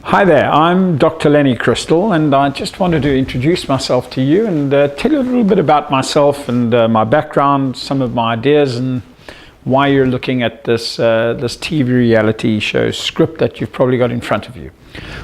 Hi there, I'm Dr. Lenny Crystal, and I just wanted to introduce myself to you and tell you a little bit about myself and my background, some of my ideas, and why you're looking at this TV reality show script that you've probably got in front of you.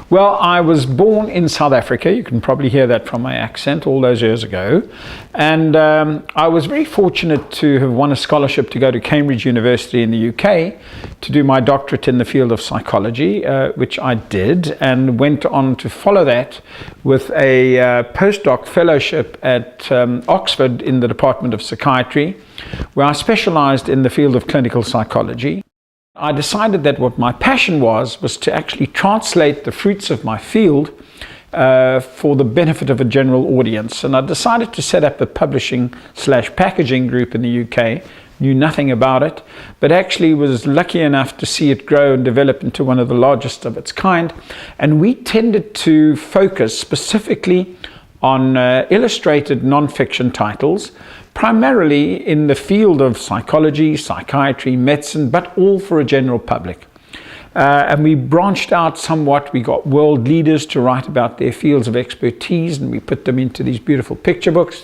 Well, I was born in South Africa. You can probably hear that from my accent, all those years ago. And I was very fortunate to have won a scholarship to go to Cambridge University in the UK to do my doctorate in the field of psychology, which I did, and went on to follow that with a postdoc fellowship at Oxford in the Department of Psychiatry, where I specialized in the field of clinical psychology. I decided that what my passion was to actually translate the fruits of my field for the benefit of a general audience. And I decided to set up a publishing/packaging group in the UK. Knew nothing about it, but actually was lucky enough to see it grow and develop into one of the largest of its kind. And we tended to focus specifically on illustrated non-fiction titles, primarily in the field of psychology, psychiatry, medicine, but all for a general public. And we branched out somewhat. We got world leaders to write about their fields of expertise, and we put them into these beautiful picture books.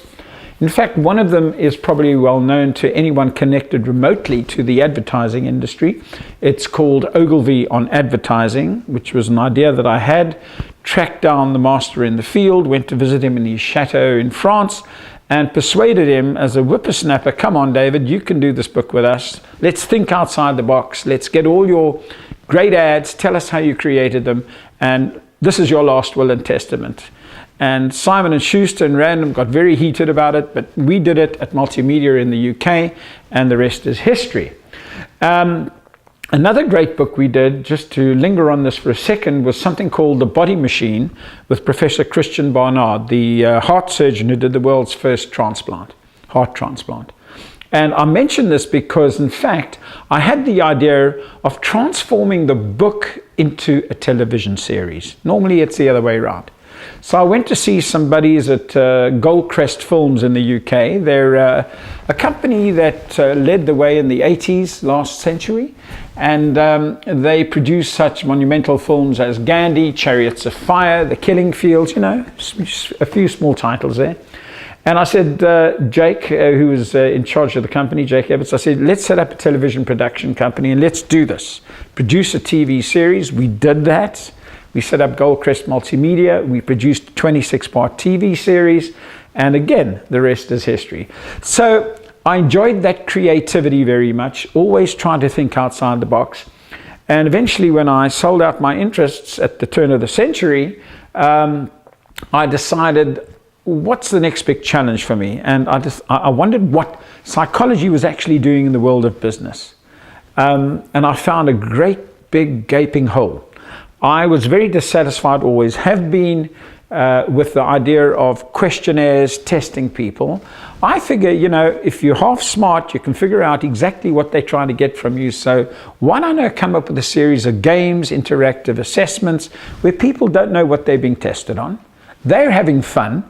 In fact, one of them is probably well known to anyone connected remotely to the advertising industry. It's called Ogilvy on Advertising, which was an idea that I had. Tracked down the master in the field, went to visit him in his chateau in France, and persuaded him as a whippersnapper, come on David, you can do this book with us. Let's think outside the box. Let's get all your great ads. Tell us how you created them. And this is your last will and testament. And Simon & Schuster and Random got very heated about it, but we did it at Multimedia in the UK, and the rest is history. Another great book we did, just to linger on this for a second, was something called The Body Machine with Professor Christian Barnard, the heart surgeon who did the world's first heart transplant. And I mention this because, in fact, I had the idea of transforming the book into a television series. Normally it's the other way around. So I went to see some buddies at Goldcrest Films in the UK. They're a company that led the way in the 80s, last century. And they produce such monumental films as Gandhi, Chariots of Fire, The Killing Fields, you know, a few small titles there. And I said, Jake, who was in charge of the company, Jake Evans, I said, let's set up a television production company and let's do this. Produce a TV series. We did that. We set up Goldcrest Multimedia. We produced a 26-part TV series. And again, the rest is history. So I enjoyed that creativity very much, always trying to think outside the box. And eventually, when I sold out my interests at the turn of the century, I decided, what's the next big challenge for me? And I wondered what psychology was actually doing in the world of business. And I found a great big gaping hole. I was very dissatisfied, always have been, with the idea of questionnaires, testing people. I figure, you know, if you're half smart, you can figure out exactly what they're trying to get from you. So why don't I come up with a series of games, interactive assessments, where people don't know what they're being tested on. They're having fun.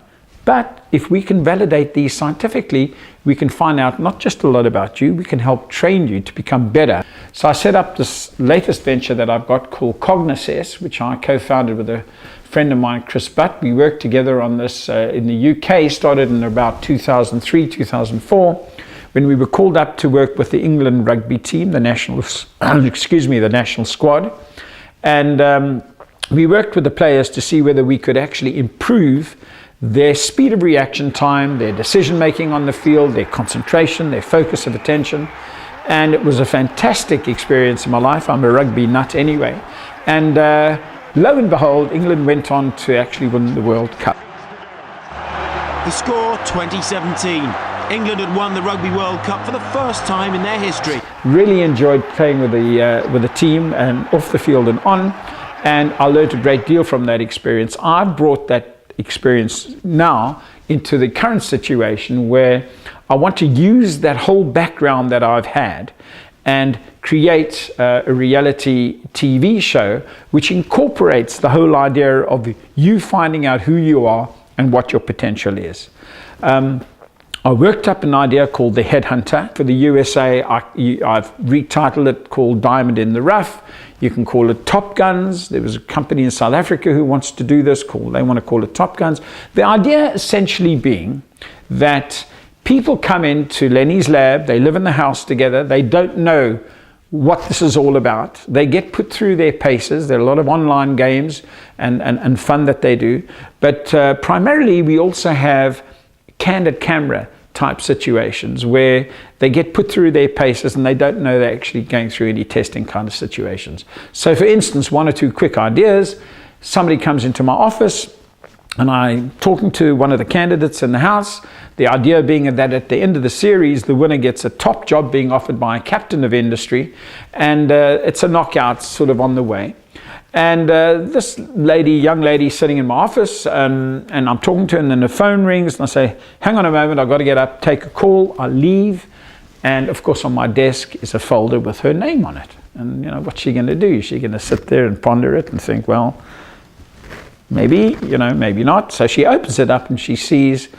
But if we can validate these scientifically, we can find out not just a lot about you, we can help train you to become better. So I set up this latest venture that I've got called Cognassess, which I co-founded with a friend of mine, Chris Butt. We worked together on this in the UK, started in about 2003, 2004, when we were called up to work with the England rugby team, the national squad. And we worked with the players to see whether we could actually improve their speed of reaction time, their decision making on the field, their concentration, their focus of attention. And it was a fantastic experience in my life. I'm a rugby nut anyway. And lo and behold, England went on to actually win the World Cup. The score, 2017. England had won the Rugby World Cup for the first time in their history. Really enjoyed playing with the team, and off the field and on. And I learned a great deal from that experience. I brought that experience now into the current situation where I want to use that whole background that I've had and create a reality TV show which incorporates the whole idea of you finding out who you are and what your potential is. I worked up an idea called The Headhunter. For the USA, I've retitled it called Diamond in the Rough. You can call it Top Guns. There was a company in South Africa who wants to do this, they want to call it Top Guns. The idea essentially being that people come into Lenny's lab, they live in the house together, they don't know what this is all about. They get put through their paces. There are a lot of online games and fun that they do. But primarily we also have candid camera type situations where they get put through their paces and they don't know they're actually going through any testing kind of situations. So for instance, one or two quick ideas. Somebody comes into my office and I'm talking to one of the candidates in the house. The idea being that at the end of the series, the winner gets a top job being offered by a captain of industry, and it's a knockout sort of on the way. And this young lady sitting in my office, and I'm talking to her, and then the phone rings, and I say, hang on a moment, I've got to get up, take a call, I leave, and of course on my desk is a folder with her name on it. And what's she going to do? Is she going to sit there and ponder it and think, well, maybe, maybe not. So she opens it up and she sees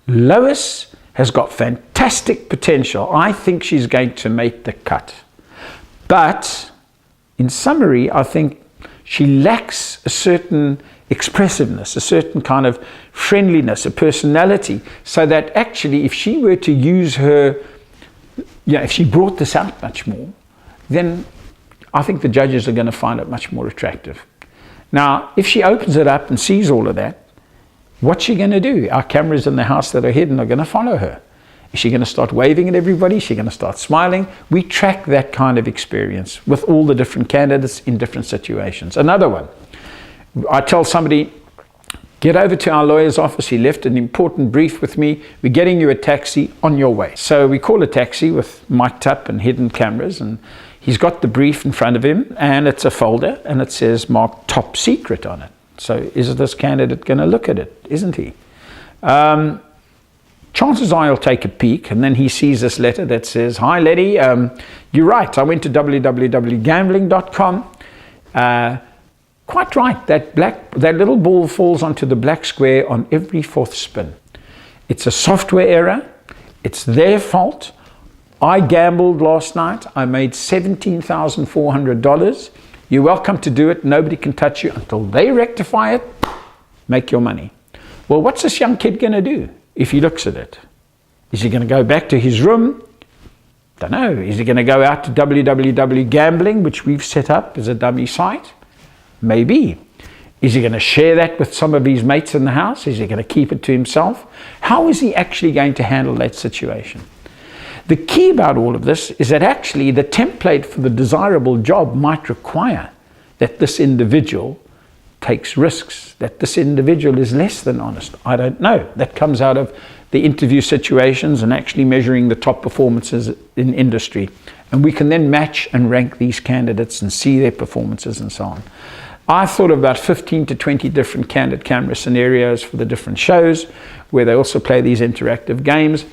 Lois has got fantastic potential. I think she's going to make the cut. But in summary, I think she lacks a certain expressiveness, a certain kind of friendliness, a personality, so that actually if she were to use her, if she brought this out much more, then I think the judges are going to find it much more attractive. Now, if she opens it up and sees all of that, what's she going to do? Our cameras in the house that are hidden are going to follow her. Is she going to start waving at everybody? Is she going to start smiling? We track that kind of experience with all the different candidates in different situations. Another one, I tell somebody, get over to our lawyer's office. He left an important brief with me. We're getting you a taxi on your way. So we call a taxi with mic'd up and hidden cameras, and he's got the brief in front of him, and it's a folder, and it says marked top secret on it. So is this candidate going to look at it? Isn't he? Chances are he'll take a peek, and then he sees this letter that says, hi Letty, you're right, I went to www.gambling.com. Quite right, that little ball falls onto the black square on every fourth spin. It's a software error, it's their fault. I gambled last night, I made $17,400. You're welcome to do it, nobody can touch you until they rectify it, make your money. Well, what's this young kid going to do if he looks at it? Is he going to go back to his room? Don't know. Is he going to go out to www.gambling, which we've set up as a dummy site? Maybe. Is he going to share that with some of his mates in the house? Is he going to keep it to himself? How is he actually going to handle that situation? The key about all of this is that actually the template for the desirable job might require that this individual takes risks, that this individual is less than honest. I don't know. That comes out of the interview situations and actually measuring the top performances in industry. And we can then match and rank these candidates and see their performances and so on. I thought of about 15 to 20 different candid camera scenarios for the different shows where they also play these interactive games.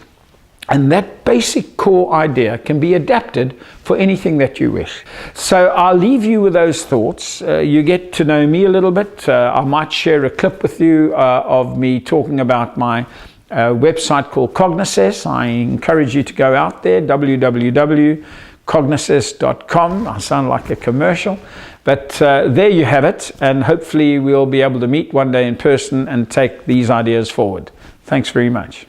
And that basic core idea can be adapted for anything that you wish. So I'll leave you with those thoughts. You get to know me a little bit. I might share a clip with you of me talking about my website called Cognisess. I encourage you to go out there, www.cognisess.com. I sound like a commercial. But there you have it. And hopefully we'll be able to meet one day in person and take these ideas forward. Thanks very much.